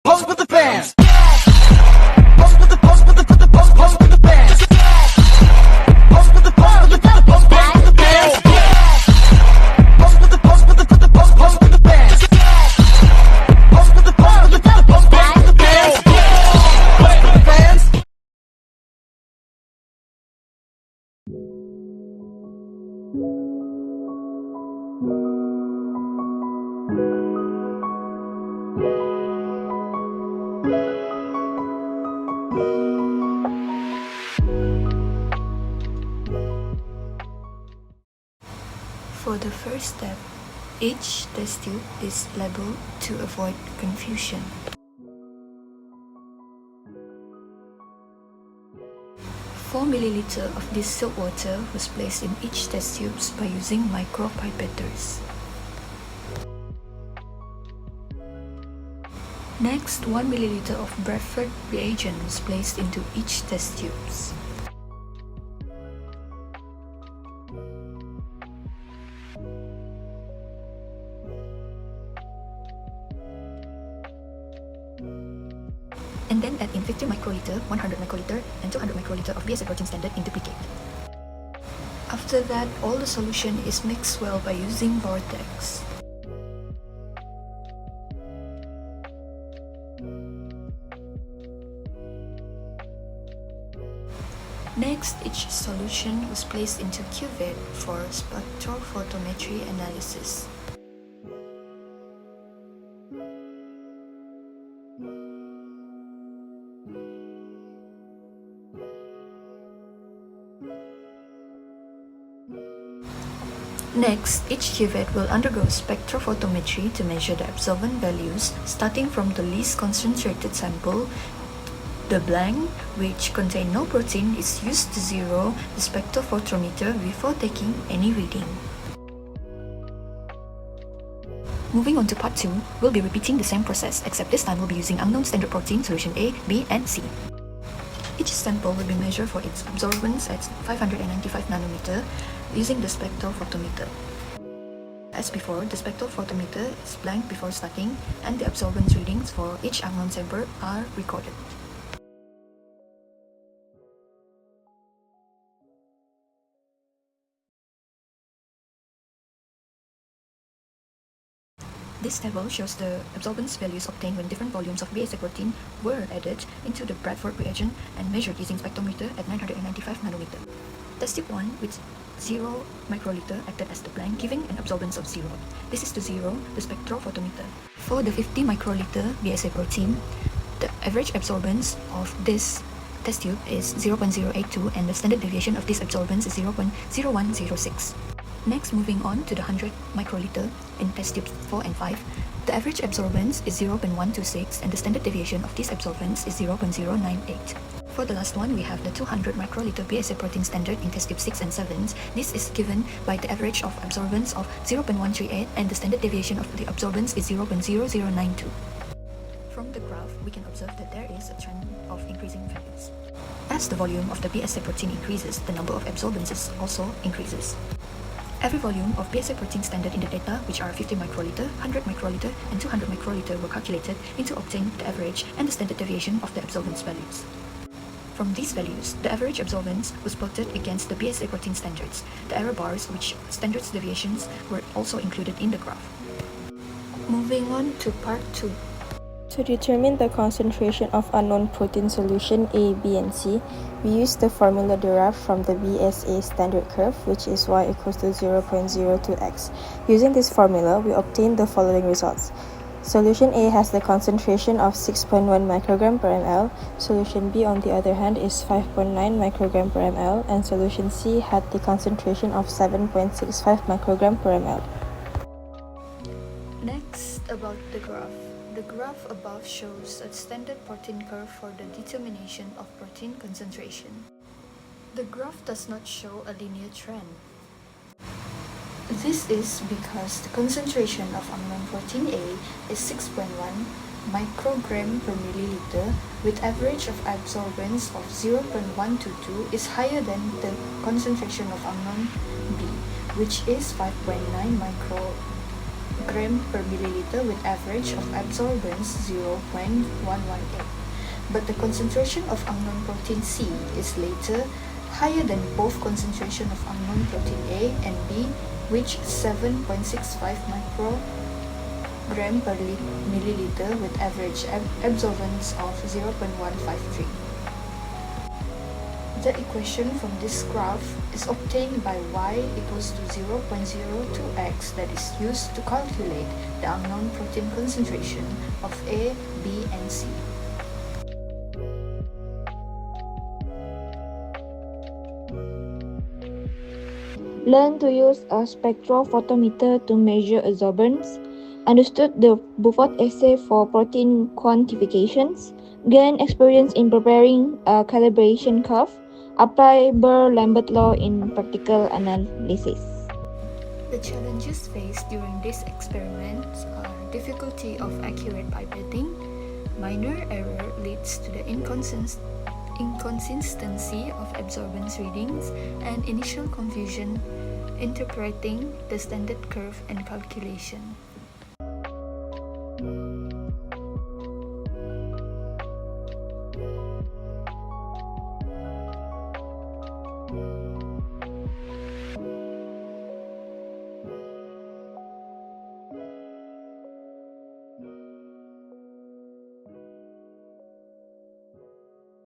Pose with the fans. Pose with the pose with the pose with the fans. Pose with the pose with the pose with the fans. Pose with the pose with the pose with the fans. Pose with the pose with the pose with the fans. Pose with the fans. For the first step, each test tube is labeled to avoid confusion. Four milliliters of distilled water was placed in each test tube by using micropipetters. Next, 1 milliliter of Bradford reagent was placed into each test tube. And then add in 50 microliter, 100 microliter, and 200 microliter of BSA protein standard in duplicate. After that, all the solution is mixed well by using vortex. Next, each solution was placed into cuvette for spectrophotometry analysis. Next, each cuvette will undergo spectrophotometry to measure the absorbance values starting from the least concentrated sample. The blank, which contain no protein, is used to zero the spectrophotometer before taking any reading. Moving on to part 2, we'll be repeating the same process, except this time we'll be using unknown standard protein solution A, B, and C. Each sample will be measured for its absorbance at 595 nanometer using the spectrophotometer. As before, the spectrophotometer is blank before starting, and the absorbance readings for each unknown sample are recorded. This table shows the absorbance values obtained when different volumes of BSA protein were added into the Bradford reagent and measured using spectrometer at 995 nanometer. Test tube 1 with 0 microliter acted as the blank, giving an absorbance of 0. This is to zero the spectrophotometer. For the 50 microliter BSA protein, the average absorbance of this test tube is 0.082 and the standard deviation of this absorbance is 0.0106. Next, moving on to the 100 microliter in test tubes 4 and 5, the average absorbance is 0.126 and the standard deviation of this absorbance is 0.098. For the last one, we have the 200 microliter BSA protein standard in test tube 6 and 7. This is given by the average of absorbance of 0.138 and the standard deviation of the absorbance is 0.0092. From the graph, we can observe that there is a trend of increasing values. As the volume of the BSA protein increases, the number of absorbances also increases. Every volume of BSA protein standard in the data, which are 50 microliter, 100 microliter, and 200 microliter, were calculated into obtain the average and the standard deviation of the absorbance values. From these values, the average absorbance was plotted against the BSA protein standards. The error bars, which standards deviations, were also included in the graph. Moving on to part 2. To determine the concentration of unknown protein solution A, B, and C, we use the formula derived from the BSA standard curve, which is y equals to 0.02x. Using this formula, we obtain the following results. Solution A has the concentration of 6.1 microgram per ml. Solution B, on the other hand, is 5.9 microgram per ml, and solution C had the concentration of 7.65 microgram per ml. Next, about the graph. The graph above shows a standard protein curve for the determination of protein concentration. The graph does not show a linear trend. This is because the concentration of unknown protein A is 6.1 microgram per milliliter with average of absorbance of 0.122 is higher than the concentration of unknown B, which is 5.9 microgram gram per milliliter with average of absorbance 0.118. But the concentration of unknown protein C is later higher than both concentration of unknown protein A and B, which 7.65 microgram per milliliter with average absorbance of 0.153. The equation from this graph is obtained by y equals to 0.02x that is used to calculate the unknown protein concentration of A, B, and C. Learn to use a spectrophotometer to measure absorbance, understood the Beaufort assay for protein quantifications, gain experience in preparing a calibration curve, apply Burr-Lambert law in practical analysis. The challenges faced during these experiments are difficulty of accurate pipetting, minor error leads to the inconsistency of absorbance readings, and initial confusion interpreting the standard curve and calculation.